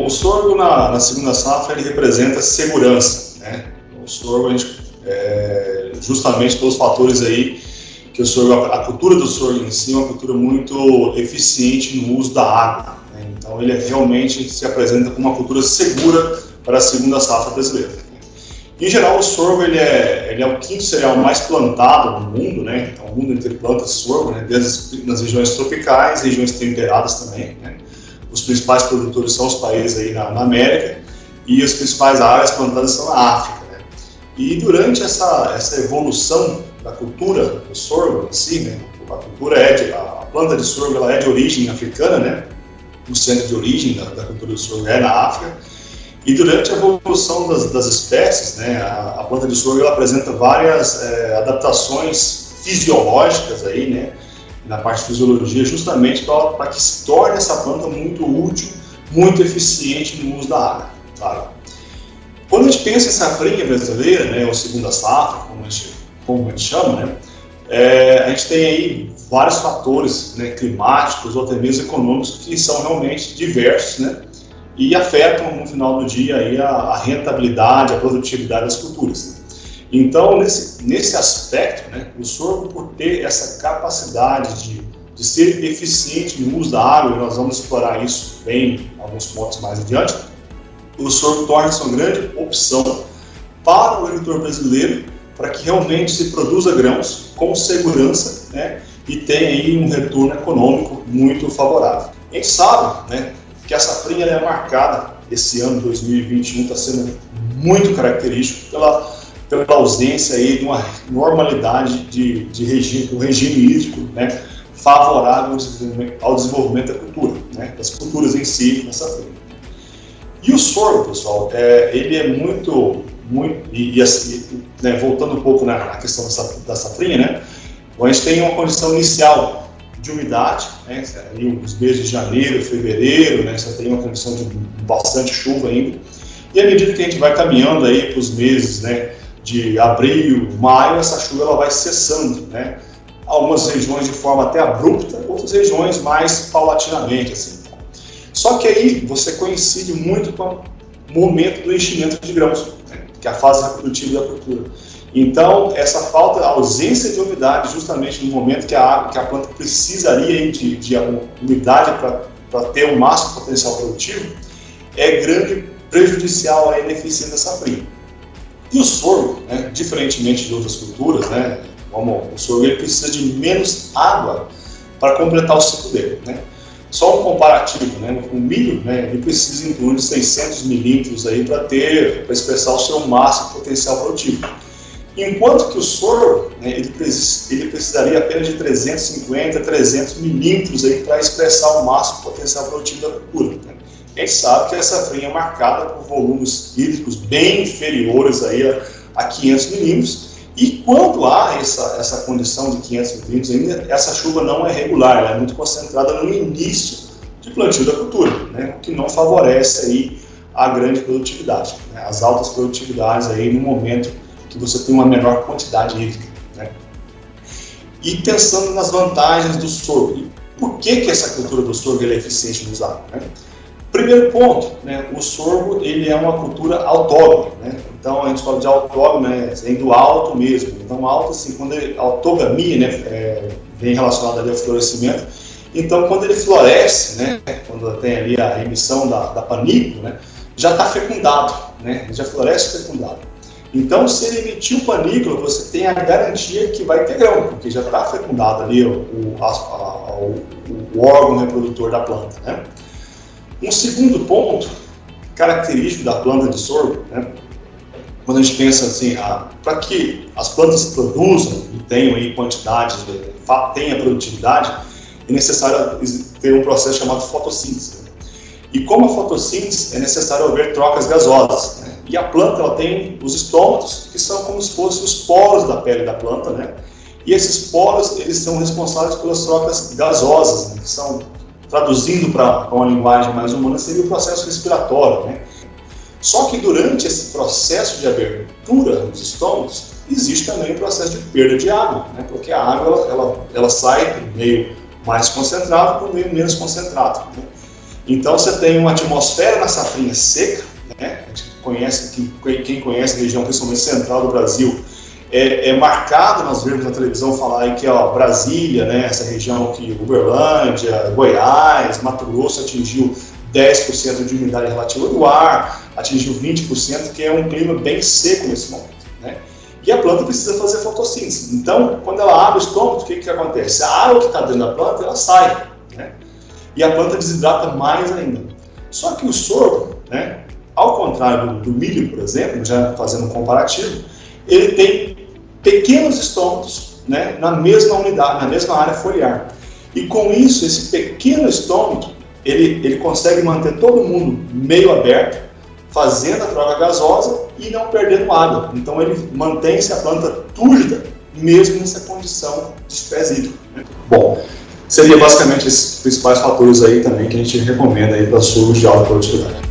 o sorgo na segunda safra ele representa segurança, né? O sorgo, justamente pelos fatores aí que o sorgo, a cultura do sorgo em si é uma cultura muito eficiente no uso da água, né? Então ele realmente se apresenta como uma cultura segura para a segunda safra brasileira. Em geral, o sorgo ele é o quinto cereal mais plantado no mundo, né? Então, o mundo inteiro planta sorgo, né? Desde nas regiões tropicais, regiões temperadas também, né? Os principais produtores são os países aí na América e as principais áreas plantadas são na África, né? E durante essa evolução da cultura do sorgo em si, né? A planta de sorgo ela é de origem africana, né? O centro de origem da cultura do sorgo é na África. E durante a evolução das espécies, né, a planta de sorgo ela apresenta várias adaptações fisiológicas aí, né, na parte de fisiologia, justamente para que se torne essa planta muito útil, muito eficiente no uso da água. Tá? Quando a gente pensa em safrinha brasileira, né, ou segunda safra, como a gente chama, né, a gente tem aí vários fatores, né, climáticos ou até mesmo econômicos que são realmente diversos, né, e afetam no final do dia aí a rentabilidade, a produtividade das culturas. Né? Então, nesse aspecto, né, o sorgo, por ter essa capacidade de ser eficiente no uso da água, e nós vamos explorar isso bem em alguns pontos mais adiante, o sorgo torna-se uma grande opção para o agricultor brasileiro, para que realmente se produza grãos com segurança, né, e tenha aí um retorno econômico muito favorável. A gente sabe, né, que a safrinha é marcada, esse ano 2021 está sendo muito característico pela ausência aí de uma normalidade do regime hídrico, né, favorável ao desenvolvimento da cultura, né, das culturas em si na safrinha. E o sorgo, pessoal, ele é muito assim, né, voltando um pouco na questão da safrinha, né, a gente tem uma condição inicial de umidade, né, ali os meses de janeiro, fevereiro, né, você tem uma condição de bastante chuva ainda, e à medida que a gente vai caminhando aí para os meses, né, de abril, maio, essa chuva ela vai cessando, né, algumas regiões de forma até abrupta, outras regiões mais paulatinamente, assim. Só que aí você coincide muito com o momento do enchimento de grãos, né, que é a fase reprodutiva da cultura. Então, essa falta, a ausência de umidade, justamente no momento que a planta precisaria de umidade para ter o máximo potencial produtivo, é grande prejudicial à eficiência da safrinha. E o sorgo, né, diferentemente de outras culturas, né, como o sorgo ele precisa de menos água para completar o ciclo dele. Né. Só um comparativo, né, o milho, né, ele precisa em torno de 600 milímetros para expressar o seu máximo potencial produtivo. Enquanto que o sorgo, né, ele precisaria apenas de 350, 300 milímetros para expressar o máximo potencial produtivo da cultura. Né? A gente sabe que essa safrinha é marcada por volumes hídricos bem inferiores aí a 500 milímetros, e quando há essa condição de 500 milímetros ainda, essa chuva não é regular, ela é muito concentrada no início de plantio da cultura, né, o que não favorece aí a grande produtividade, né, as altas produtividades aí no momento que você tem uma menor quantidade hídrica. Né? E pensando nas vantagens do sorgo, e por que essa cultura do sorgo é eficiente no usar? Né? Primeiro ponto, né, o sorgo ele é uma cultura autógama. Né? Então a gente fala de autógama, né, vem do alto mesmo. Então alto, assim, quando a autogamia, né, vem relacionada ali ao florescimento, então quando ele floresce, né, quando tem ali a emissão da panícula, né, já está fecundado, né, já floresce fecundado. Então, se ele emitir o panículo, você tem a garantia que vai ter grão, porque já está fecundado ali o órgão reprodutor da planta. Né? Um segundo ponto característico da planta de sorgo, né? Quando a gente pensa assim, para que as plantas produzam e tenham aí quantidades, tenha produtividade, é necessário ter um processo chamado fotossíntese. Né? E como a fotossíntese, é necessário haver trocas gasosas. Né? E a planta ela tem os estômatos, que são como se fossem os poros da pele da planta, né? E esses poros eles são responsáveis pelas trocas gasosas, né? Que são, traduzindo para uma linguagem mais humana, seria o processo respiratório, né? Só que durante esse processo de abertura dos estômatos, existe também o processo de perda de água, né? Porque a água ela sai do meio mais concentrado para o meio menos concentrado. Né? Então você tem uma atmosfera na safrinha seca, né? A gente conhece, quem conhece a região principalmente central do Brasil, é marcado, nós vemos na televisão falar aí que ó, Brasília, né, essa região que Uberlândia, Goiás, Mato Grosso atingiu 10% de umidade relativa do ar, atingiu 20%, que é um clima bem seco nesse momento, né? E a planta precisa fazer fotossíntese. Então, quando ela abre o estômago, o que acontece? A água que está dentro da planta, ela sai, né? E a planta desidrata mais ainda. Só que o sorgo, né, ao contrário do milho, por exemplo, já fazendo um comparativo, ele tem pequenos estômagos, né, na mesma unidade, na mesma área foliar. E com isso, esse pequeno estômago, ele consegue manter todo mundo meio aberto, fazendo a troca gasosa e não perdendo água. Então ele mantém-se a planta túrgida, mesmo nessa condição de estresse hídrico, né? Bom, seria basicamente esses principais fatores aí também que a gente recomenda aí para sorgos de alta produtividade.